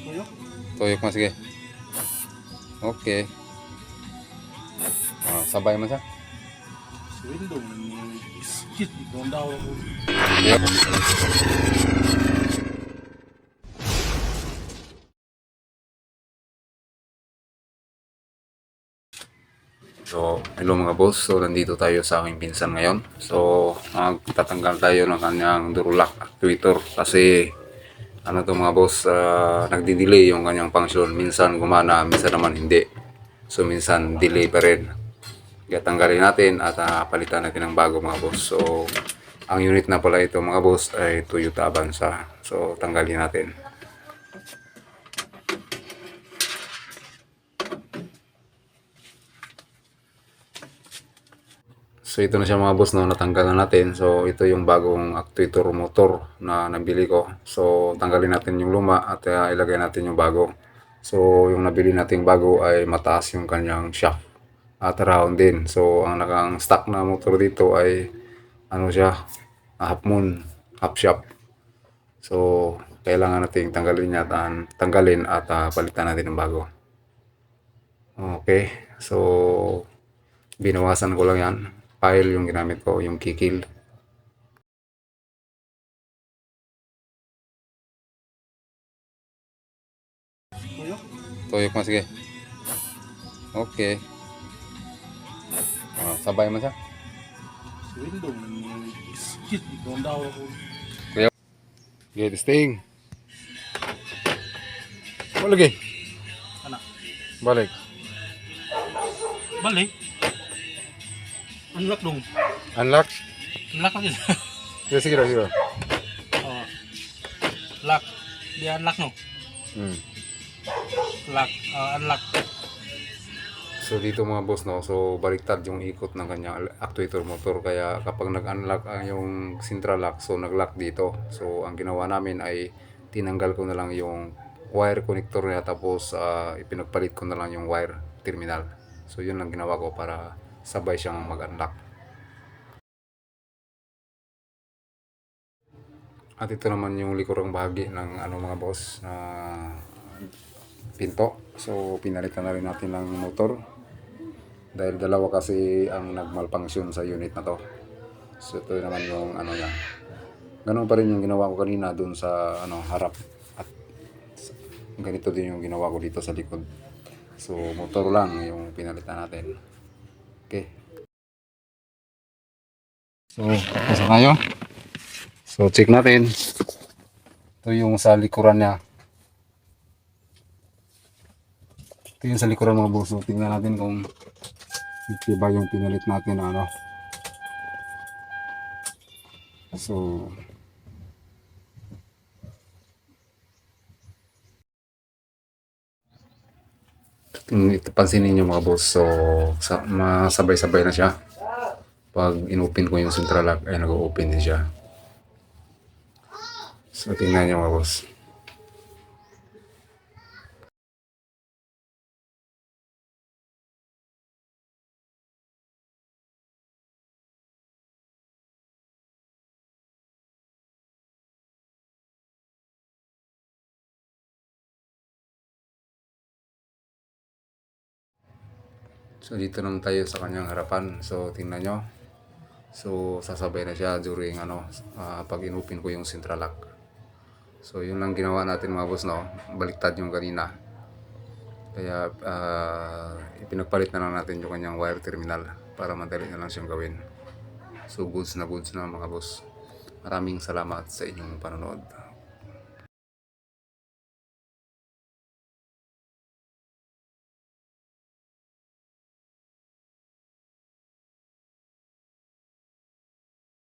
Tuyok? Tuyok mo, sige. Okay. Sabay mo siya. Sweldo. Skit. Ikaw daw ako. Yep. So, hello mga boss. So, nandito tayo sa aking pinsan ngayon. So, magtatanggal tayo ng kanyang Durulac actuator kasi ano to mga boss, nagdi-delay yung kanyang function. Minsan gumana, minsan naman hindi. So, minsan delay pa rin. Kaya tanggalin natin at palitan natin ng bago mga boss. So, ang unit na pala ito mga boss ay Toyota Avanza. So, tanggalin natin. So ito na siya mga boss, no, natanggal na natin. So ito yung bagong actuator motor na nabili ko. So tanggalin natin yung luma at ilagay natin yung bago. So yung nabili nating bago ay mataas yung kanyang shaft at round din. So ang nakang stock na motor dito ay ano siya, half moon, half shaft. So kailangan nating tanggalin at palitan natin ng bago. Okay. So binawasan ko lang yan. File yung ginamit ko, yung kikil. Tuyok? Tuyok mo, sige. Okay. Sabay mo siya. Sweldo. Skit. Ikaw daw ako. Kuya. Okay, testing. Balik eh. Anak. Balik. Balik. Unlock dong. Unlock. Unlock lagi. Sige, sige daw, sige daw. Oh. Lock. Di unlock no? Lock. Unlock. So dito mga boss, no, so baliktad yung ikot ng kanyang actuator motor. Kaya kapag nag-unlock yung central lock, so nag-lock dito. So ang ginawa namin ay tinanggal ko na lang yung wire connector niya, tapos ipinagpalit ko na lang yung wire terminal. So yun lang ginawa ko para sabay siyang mag-unlock. At ito naman yung likurang bahagi ng ano mga boss, na pinto. So pinalitan na rin natin ng motor dahil dalawa kasi ang nagmalfunction sa unit na to. So ito naman yung ano niya. Ganun pa rin yung ginawa ko kanina dun sa ano harap, at ganito din yung ginawa ko dito sa likod. So motor lang yung pinalitan natin. Okay. So tapos na tayo. So check natin. Ito yung sa likuran niya. Ito yung sa likuran mga boss. So tingnan natin kung ba yung pinalit natin na ano. So ito pansinin nyo mga boss. So masabay-sabay na siya. Pag in-open ko yung central lock ay nag-open din siya. So tingnan nyo mga boss. So dito naman tayo sa kanyang harapan. So tingnan nyo. So sasabay na siya during ano, pag in-open ko yung central lock. So yun lang ginawa natin mga boss, no. Baliktad yung kanina. Kaya ipinagpalit na lang natin yung kanyang wire terminal para madali na lang siyang gawin. So goods na mga boss. Maraming salamat sa inyong panonood.